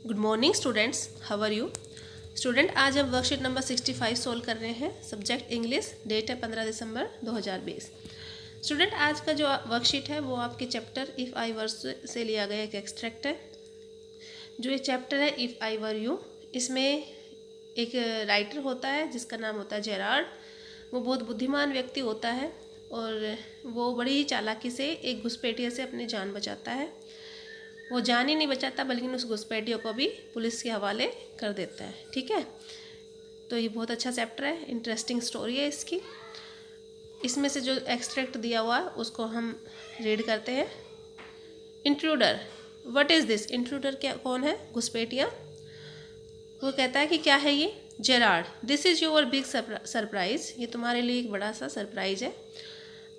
Good morning students, how are you. Student, आज हम worksheet number 65 solve कर रहे हैं। सब्जेक्ट इंग्लिश, डेट है 15 दिसंबर 2020। स्टूडेंट, आज का जो वर्कशीट है वो आपके चैप्टर इफ़ आई वर से लिया गया एक एक्सट्रैक्ट है। जो ये चैप्टर है इफ़ आई वर यू, इसमें एक राइटर होता है जिसका नाम होता है जेरार्ड। वो बहुत बुद्धिमान व्यक्ति होता है और वो बड़ी ही चालाकी से एक घुसपैठिया से अपनी जान बचाता है। वो जान ही नहीं बचाता बल्कि उस घुसपैठियों को भी पुलिस के हवाले कर देता है। ठीक है, तो ये बहुत अच्छा चैप्टर है, इंटरेस्टिंग स्टोरी है इसकी। इसमें से जो एक्सट्रैक्ट दिया हुआ है उसको हम रीड करते हैं। Intruder, what is this. Intruder क्या, कौन है, घुसपैठिया। वो कहता है कि क्या है ये। Gerard, this is your big surprise, ये तुम्हारे लिए एक बड़ा सा सरप्राइज है।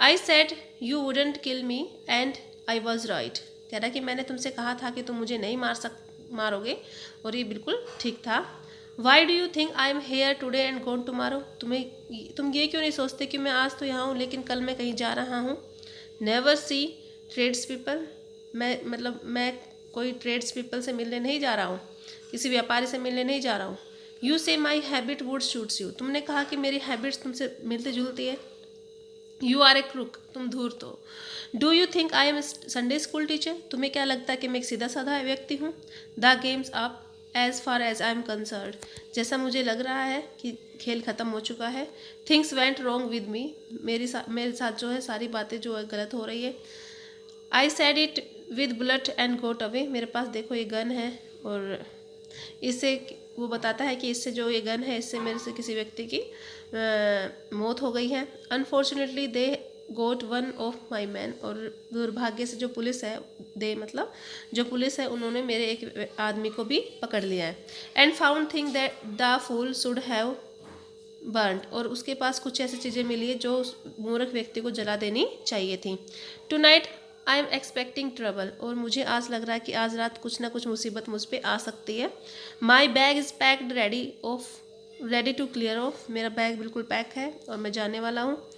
I said you wouldn't kill me and I was right. कह रहा कि मैंने तुमसे कहा था कि तुम मुझे नहीं मारोगे और ये बिल्कुल ठीक था। Why do you think I am here today and gone tomorrow. तुम ये क्यों नहीं सोचते कि मैं आज तो यहाँ हूँ लेकिन कल मैं कहीं जा रहा हूँ। नेवर सी ट्रेड्स पीपल, मैं कोई ट्रेड्स पीपल से मिलने नहीं जा रहा हूँ, किसी व्यापारी से मिलने नहीं जा रहा हूँ। यू से my habit would suits you, तुमने कहा कि मेरी हैबिट्स तुमसे मिलती जुलती है। यू आर ए क्रुक, तुम धूर्त हो। Do you think I M Sunday school teacher, तुम्हें क्या लगता है कि मैं एक सीधा साधा व्यक्ति हूँ। The game's up as far as I am concerned, जैसा मुझे लग रहा है कि खेल ख़त्म हो चुका है। Things went wrong with me, मेरे साथ जो है सारी बातें जो है गलत हो रही है। I said it with bullet and got away, मेरे पास देखो ये गन है और इससे वो बताता है कि इससे जो ये गन है इससे मेरे से किसी व्यक्ति की मौत हो गई है। Unfortunately they got one of my man, और दुर्भाग्य से जो पुलिस है, दे मतलब जो पुलिस है, उन्होंने मेरे एक आदमी को भी पकड़ लिया है। And found thing that the fool should have burned, और उसके पास कुछ ऐसी चीज़ें मिली है जो उस मूर्ख व्यक्ति को जला देनी चाहिए थी। Tonight I am expecting trouble, और मुझे आज लग रहा है कि आज रात कुछ ना कुछ मुसीबत मुझ पर आ सकती है। My bag is packed ready to clear off, मेरा बैग बिल्कुल पैक है और मैं जाने वाला हूँ।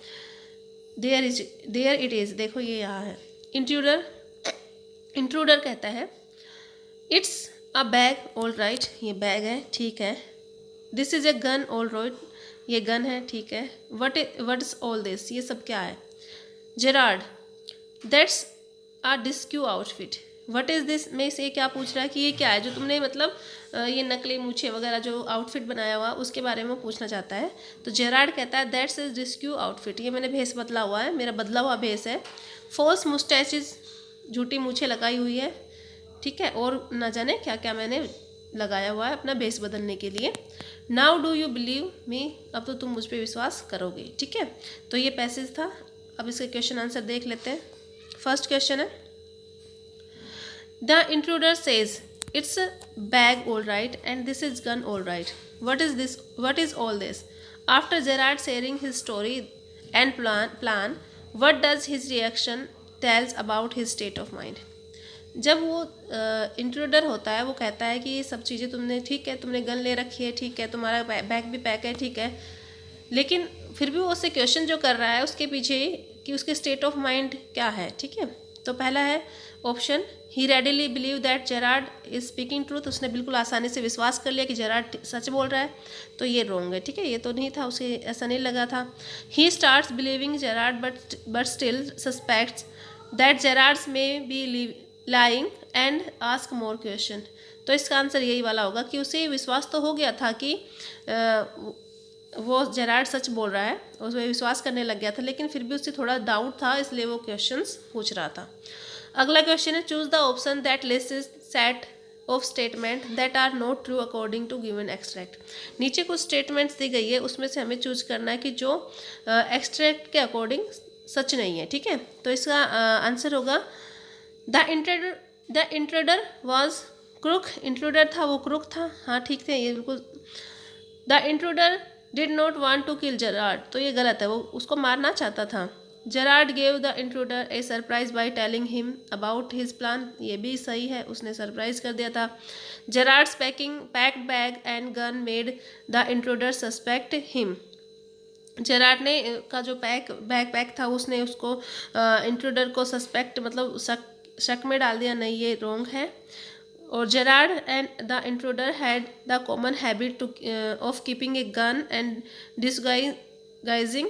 देयर इट इज़, देखो ये यहाँ है। इंट्रूडर कहता है it's a bag all right, ये बैग है ठीक है। This is a gun all right, ये गन है ठीक है। वट इज़ ऑल दिस, ये सब क्या है। Gerard, that's a disco outfit. What is this, में से क्या पूछ रहा है कि ये क्या है जो तुमने मतलब ये नकली मूछे वगैरह जो आउटफिट बनाया हुआ उसके बारे में पूछना चाहता है। तो जेरार्ड कहता है दैट्स इज डिस्क्यू आउटफिट, ये मैंने भेस बदला हुआ है, मेरा बदला हुआ भेस है। फॉल्स मुस्टैचेस, झूठी मूछें लगाई हुई है ठीक है, और न जाने क्या क्या मैंने लगाया हुआ है अपना भेस बदलने के लिए। Now do you believe me, अब तो तुम मुझ पर विश्वास करोगे। ठीक है, तो ये पैसेज था। अब इसके क्वेश्चन आंसर देख लेते हैं। फर्स्ट क्वेश्चन है, the intruder says it's a bag all right and this is gun all right. What is all this. After Gerard sharing his story and plan what does his reaction tells about his state of mind. जब वो intruder होता है वो कहता है कि ये सब चीज़ें तुमने ठीक है, तुमने गन ले रखी है ठीक है, तुम्हारा बैग भी पैक है ठीक है, लेकिन फिर भी वो उससे क्वेश्चन जो कर रहा है उसके पीछे कि उसके स्टेट ऑफ माइंड क्या है। ठीक है, तो पहला है option, he readily believe that Gerard is speaking truth, उसने बिल्कुल आसानी से विश्वास कर लिया कि जेरार्ड सच बोल रहा है, तो ये रॉन्ग है। ठीक है, ये तो नहीं था, उसे ऐसा नहीं लगा था। He starts believing Gerard but still suspects that Gerard's may be lying and ask more question. तो इसका आंसर यही वाला होगा कि उसे विश्वास तो हो गया था कि वो जेरार्ड सच बोल रहा है, उसमें विश्वास करने लग गया था, लेकिन फिर भी उससे थोड़ा डाउट था, इसलिए वो क्वेश्चंस पूछ रहा था। अगला क्वेश्चन है, choose the option that lists set of statement that are not true according to given extract. नीचे कुछ स्टेटमेंट्स दी गई है, उसमें से हमें चूज करना है कि जो एक्सट्रैक्ट के अकॉर्डिंग सच नहीं है। ठीक है, तो इसका आंसर होगा the intruder was crook, intruder था वो क्रुक था। हाँ ठीक है, ये बिल्कुल। The intruder did not want to kill Gerard, तो ये गलत है, वो उसको मारना चाहता था। Gerard gave the intruder a surprise by telling him about his plan, ये भी सही है, उसने सरप्राइज कर दिया था। Gerard's packed bag and gun made the intruder suspect him, Gerard ने का जो बैग पैक था उसने उसको इंट्रूडर को सस्पेक्ट मतलब शक में डाल दिया, नहीं ये रॉन्ग है। और Gerard and the intruder had the common habit to of keeping a gun and disguising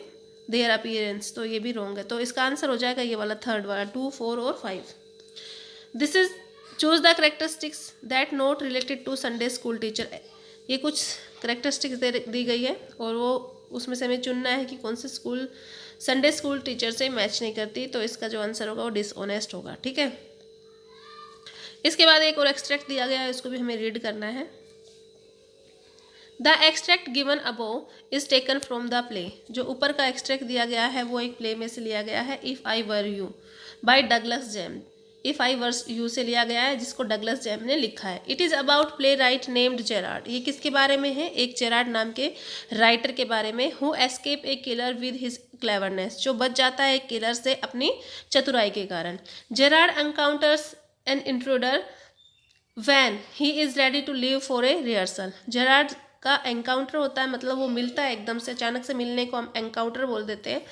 their appearance. तो ये भी रॉन्ग है, तो इसका आंसर हो जाएगा ये वाला थर्ड वाला 2, 4 और 5। This is choose the characteristics that not related to Sunday school teacher. ये कुछ करेक्टरिस्टिक्स दी गई है और वो उसमें से हमें चुनना है कि कौन से स्कूल संडे स्कूल टीचर से मैच नहीं करती। तो इसका जो आंसर होगा वो डिसऑनेस्ट होगा। ठीक है, इसके बाद एक और एक्सट्रैक्ट दिया गया है, इसको भी हमें रीड करना है। The extract given above is taken from the play. जो ऊपर का एक्सट्रैक्ट दिया गया है वो एक प्ले में से लिया गया है, if I were you by Douglas James. If I were you से लिया गया है, जिसको डगलस जैम ने लिखा है। It is about playwright named Gerard. ये किसके बारे में है? एक जेरार्ड नाम के राइटर के बारे में। Who escape a killer with his cleverness, जो बच जाता है एक किलर से अपनी चतुराई के कारण। Gerard encounters an intruder when he is ready to leave for a rehearsal. Gerard का एनकाउंटर होता है, मतलब वो मिलता है एकदम से, अचानक से मिलने को हम एनकाउंटर बोल देते हैं।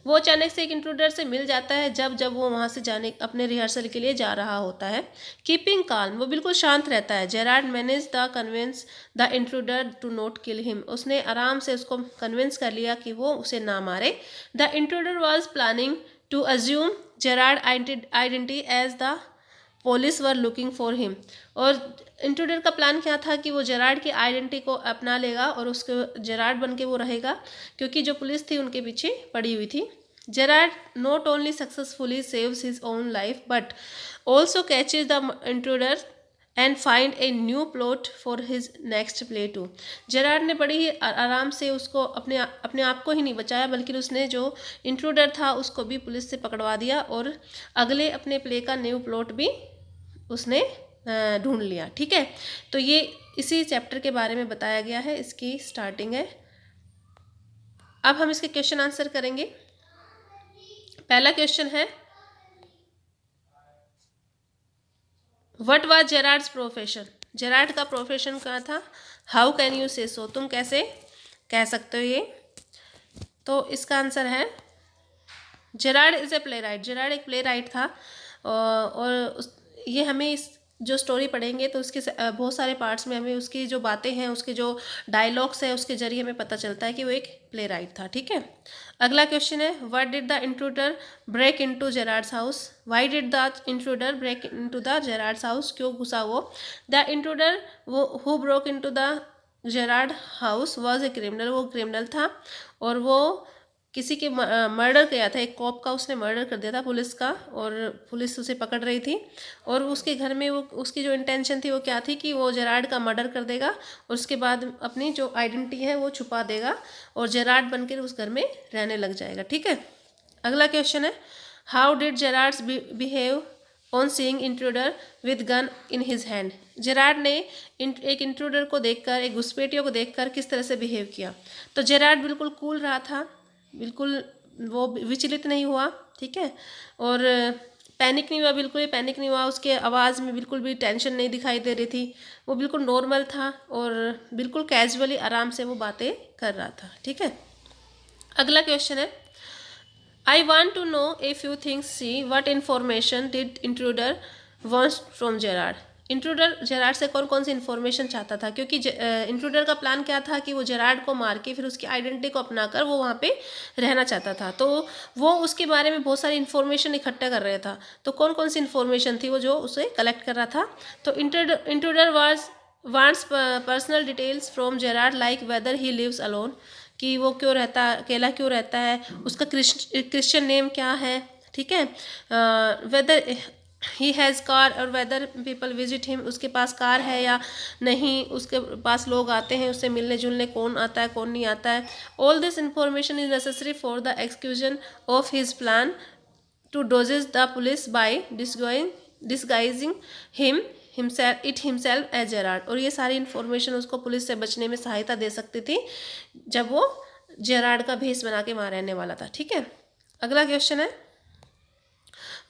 वो अचानक से एक इंट्रूडर से मिल जाता है जब वो वहाँ से जाने अपने रिहर्सल के लिए जा रहा होता है। कीपिंग काल्म, वो बिल्कुल शांत रहता है। Gerard manage the convince the intruder to not kill him. उसने आराम से उसको कन्विंस कर लिया कि वो उसे ना मारे। The intruder was planning to assume Gerard identity as the police were looking for him. और इंट्रूडर का प्लान क्या था कि वो जेरार्ड की आइडेंटिटी को अपना लेगा और उसके जेरार्ड बन के वो रहेगा, क्योंकि जो पुलिस थी उनके पीछे पड़ी हुई थी। Gerard not only successfully saves his own life but also catches the intruder and find a new plot for his next play too. Gerard ने बड़ी ही आराम से उसको अपने आप को ही नहीं बचाया, बल्कि उसने जो इंट्रूडर था उसको भी पुलिस से पकड़वा दिया और अगले अपने प्ले का न्यू प्लॉट भी उसने ढूंढ लिया। ठीक है, तो ये इसी चैप्टर के बारे में बताया गया है, इसकी स्टार्टिंग है। अब हम इसके क्वेश्चन आंसर करेंगे। पहला क्वेश्चन है, what was Gerrard's profession. Gerrard का प्रोफेशन क्या था? हाउ कैन यू से सो, तुम कैसे कह सकते हो ये? तो इसका आंसर है Gerard is a playwright. Gerard एक प्ले राइट था और ये हमें इस जो स्टोरी पढ़ेंगे तो उसके बहुत सारे पार्ट्स में हमें उसकी जो बातें हैं, उसके जो डायलॉग्स हैं, उसके जरिए हमें पता चलता है कि वो एक प्ले राइट था। ठीक है, अगला क्वेश्चन है, what did the intruder break into Gerard's house. Why did the intruder break into the Gerard's house, क्यों घुसा वो? द इंट्रूडर वो who broke into the Gerard house was a criminal, वो क्रिमिनल था और वो किसी के मर्डर किया था, एक कॉप का उसने मर्डर कर दिया था पुलिस का, और पुलिस उसे पकड़ रही थी। और उसके घर में वो उसकी जो इंटेंशन थी वो क्या थी कि वो जेरार्ड का मर्डर कर देगा और उसके बाद अपनी जो आइडेंटिटी है वो छुपा देगा और जेरार्ड बनकर उस घर में रहने लग जाएगा। ठीक है, अगला क्वेश्चन है, how did Gerard's behave on seeing intruder with gun in his hand. Gerard ने एक इंट्रूडर को देखकर, एक घुसपैठियों को देखकर किस तरह से बिहेव किया? तो जेरार्ड बिल्कुल कूल रहा था, बिल्कुल वो विचलित नहीं हुआ। ठीक है, और पैनिक नहीं हुआ, बिल्कुल ही पैनिक नहीं हुआ। उसके आवाज़ में बिल्कुल भी टेंशन नहीं दिखाई दे रही थी, वो बिल्कुल नॉर्मल था और बिल्कुल कैजुअली आराम से वो बातें कर रहा था। ठीक है, अगला क्वेश्चन है, I want to know a few things, see what information did intruder wants from Gerard. Intruder Gerard से कौन कौन सी इन्फॉर्मेशन चाहता था? क्योंकि इंट्रूडर का प्लान क्या था कि वो जेरार्ड को मार के फिर उसकी आइडेंटिटी को अपनाकर वो वहाँ पे रहना चाहता था, तो वो उसके बारे में बहुत सारी इन्फॉर्मेशन इकट्ठा कर रहा था। तो कौन कौन सी इन्फॉर्मेशन थी वो जो उसे कलेक्ट कर रहा था? तो intruder wants personal details from Gerard like whether he lives alone, कि वो क्यों रहता, अकेला क्यों रहता है, उसका क्रिश्चियन नेम क्या है। ठीक है, वेदर ही हैज़ कार और वेदर पीपल विजिट हिम, उसके पास कार है या नहीं, उसके पास लोग आते हैं उससे मिलने जुलने, कौन आता है कौन नहीं आता है। All this information is necessary for the execution of his plan to dodges the police by disguising himself as Gerard. और ये सारी इन्फॉर्मेशन उसको पुलिस से बचने में सहायता दे सकती थी जब वो जेरार्ड का भेष बना के वहाँ रहने वाला था। ठीक है, अगला क्वेश्चन है,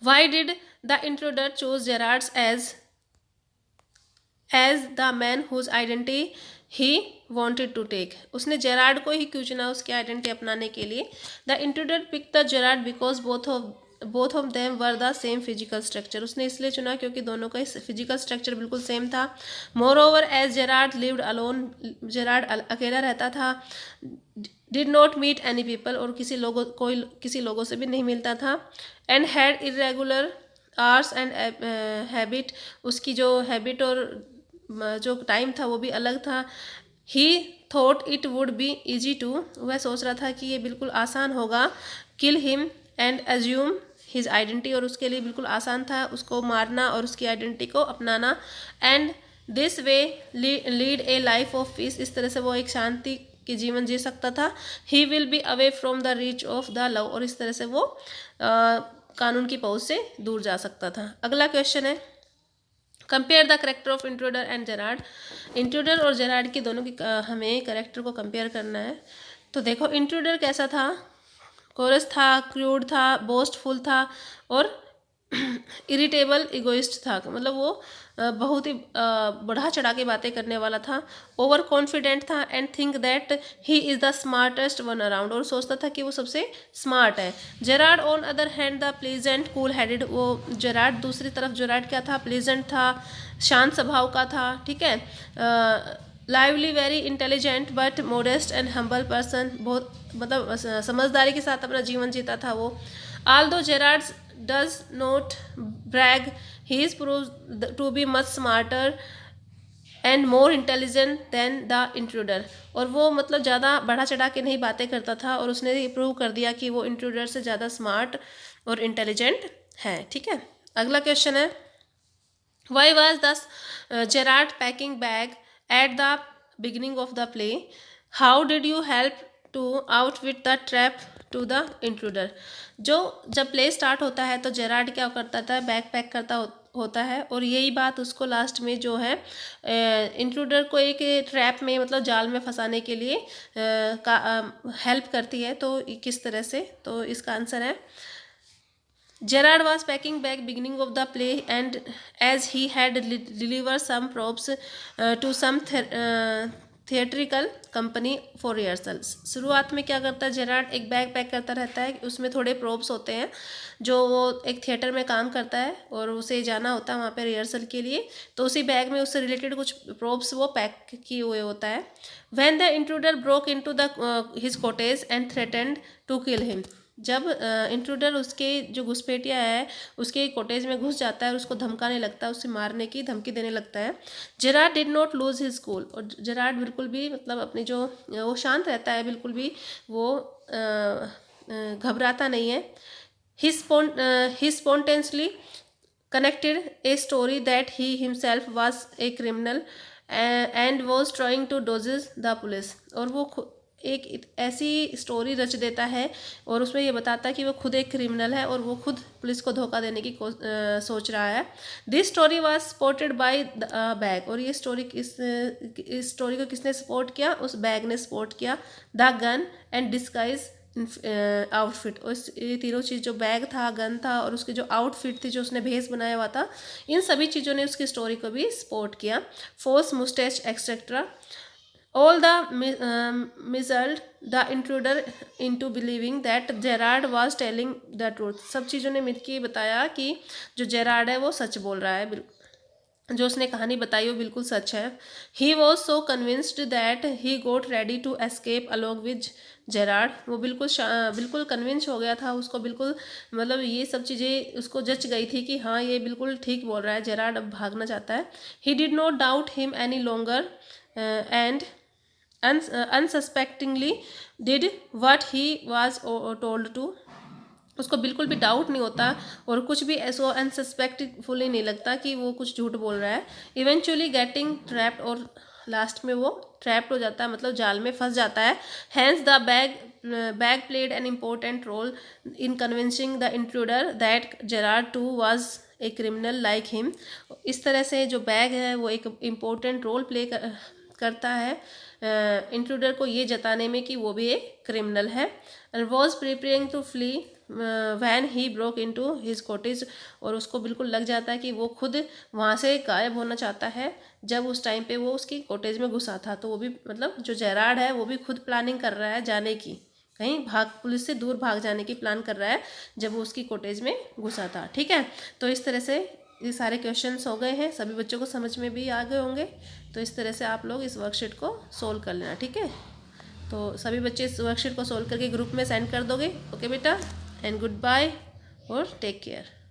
why did the intruder choose Gerard's as the man whose identity he wanted to take. उसने जेरार्ड को ही क्यों चुना उसकी आइडेंटिटी अपनाने के लिए? The intruder pick the Gerard because both of both of them were the same physical structure. उसने इसलिए चुना क्योंकि दोनों का फिजिकल स्ट्रक्चर बिल्कुल सेम था। Moreover as Gerard lived alone, Gerard अकेला रहता था। Did not meet any people, और किसी लोगों से भी नहीं मिलता था। And had irregular hours and habit, उसकी जो हैबिट और जो टाइम था वो भी अलग था। He thought it would be easy to, वह सोच रहा था कि ये बिल्कुल आसान होगा। Kill him and assume his identity, और उसके लिए बिल्कुल आसान था उसको मारना और उसकी आइडेंटिटी को अपनाना। And this way lead A life of peace, इस तरह से वो एक शांति के जीवन जी सकता था। He will be away from the reach of the love, और इस तरह से वो कानून की पहुंच से दूर जा सकता था। अगला क्वेश्चन है, compare the character of intruder and Gerard. Intruder और जेरार्ड की दोनों की हमें करेक्टर को कंपेयर करना है। तो देखो इंट्रूडर कैसा था, कोरस था, क्रूड था, बोस्टफुल था और इरिटेबल इगोइस्ट था, मतलब वो बहुत ही बढ़ा चढ़ा के बातें करने वाला था। ओवर कॉन्फिडेंट था and think that he is the smartest one around, और सोचता था कि वो सबसे स्मार्ट है। Gerard on other hand the pleasant cool headed, वो जेरार्ड दूसरी तरफ जेरार्ड क्या था, प्लीजेंट था, शांत स्वभाव का था, ठीक है। Lively, very intelligent but modest and humble person, बहुत मतलब समझदारी के साथ अपना जीवन जीता था वो। Although Gerard does not brag, he is proved to be much smarter and more intelligent than the intruder, और वो मतलब ज़्यादा बढ़ा चढ़ा के नहीं बातें करता था, और उसने ये प्रूव कर दिया कि वो इंट्रूडर से ज़्यादा स्मार्ट और इंटेलिजेंट है, ठीक है। अगला क्वेश्चन है, Why was thus Gerard packing bag at the beginning of the play? How did you help to outwit the trap to the intruder? जो जब प्ले स्टार्ट होता है तो जेरार्ड क्या करता था, बैग पैक करता होता है, और यही बात उसको लास्ट में जो है इंट्रूडर को एक ट्रैप में मतलब जाल में फंसाने के लिए हेल्प करती है। तो किस तरह से, तो इसका आंसर है, Gerard was packing bag beginning of the play, and as he had delivered some props to some theatrical company for rehearsals. शुरुआत में क्या करता है जेरार्ड, एक बैग पैक करता रहता है, उसमें थोड़े प्रोप्स होते हैं जो वो एक थिएटर में काम करता है और उसे जाना होता है वहाँ पे रिहर्सल के लिए, तो उसी बैग में उससे रिलेटेड कुछ प्रोप्स वो पैक किए हुए होता है। When the intruder broke into the his cottage and threatened to kill him, जब इंट्रूडर उसके जो घुसपैठिया है उसके कॉटेज में घुस जाता है और उसको धमकाने लगता है, उसे मारने की धमकी देने लगता है। Gerard did not lose his cool, और जेरार्ड बिल्कुल भी मतलब अपनी जो वो शांत रहता है, बिल्कुल भी वो घबराता नहीं है। ही spontaneously connected a story that he himself was a criminal and was trying to dodge the police, और वो एक ऐसी स्टोरी रच देता है और उसमें ये बताता है कि वो खुद एक क्रिमिनल है और वो खुद पुलिस को धोखा देने की सोच रहा है। This story was supported by bag, और ये स्टोरी इस स्टोरी को किसने सपोर्ट किया, उस बैग ने सपोर्ट किया। The gun and disguise outfit, और ये तीनों चीज़, जो बैग था, गन था और उसकी जो आउटफिट थी जो उसने भेस बनाया हुआ था, इन सभी चीज़ों ने उसकी स्टोरी को भी सपोर्ट किया। Force moustache etcetera all the misled the intruder into believing that Gerard was telling the truth, सब चीज़ों ने मिल के बताया कि जो जेरार्ड है वो सच बोल रहा है, जो उसने कहानी बताई वो बिल्कुल सच है। He was so convinced that he got ready to escape along with Gerard, वो बिल्कुल कन्विंस हो गया था, उसको बिल्कुल मतलब ये सब चीज़ें उसको जच गई थी कि हाँ ये बिल्कुल ठीक बोल रहा है, जेरार्ड अब भागना चाहता है। He did not doubt him any longer and unsuspectingly did what he was told to, उसको बिल्कुल भी डाउट नहीं होता और कुछ भी ऐसा अनसस्पेक्टफुली नहीं लगता कि वो कुछ झूठ बोल रहा है। इवेंचुअली गेटिंग ट्रैप्ड, और लास्ट में वो ट्रैप्ड हो जाता है, मतलब जाल में फंस जाता है। Hence the bag played an important role in convincing the intruder that Gerard too was a criminal like him, इस तरह से जो बैग है वो एक इम्पोर्टेंट रोल प्ले करता है इंट्रूडर को ये जताने में कि वो भी एक क्रिमिनल है। And was preparing to flee when he broke into his cottage, और उसको बिल्कुल लग जाता है कि वो खुद वहाँ से गायब होना चाहता है जब उस टाइम पे वो उसकी कॉटेज में घुसा था। तो वो भी मतलब जो जेरार्ड है वो भी खुद प्लानिंग कर रहा है जाने की कहीं पुलिस से दूर भाग जाने की प्लान कर रहा है जब वो उसकी कॉटेज में घुसा था। ठीक है, तो इस तरह से ये सारे क्वेश्चंस हो गए हैं, सभी बच्चों को समझ में भी आ गए होंगे। तो इस तरह से आप लोग इस वर्कशीट को सोल्व कर लेना। ठीक है, तो सभी बच्चे इस वर्कशीट को सोल्व करके ग्रुप में सेंड कर दोगे। ओके बेटा, एंड गुड बाय और टेक केयर।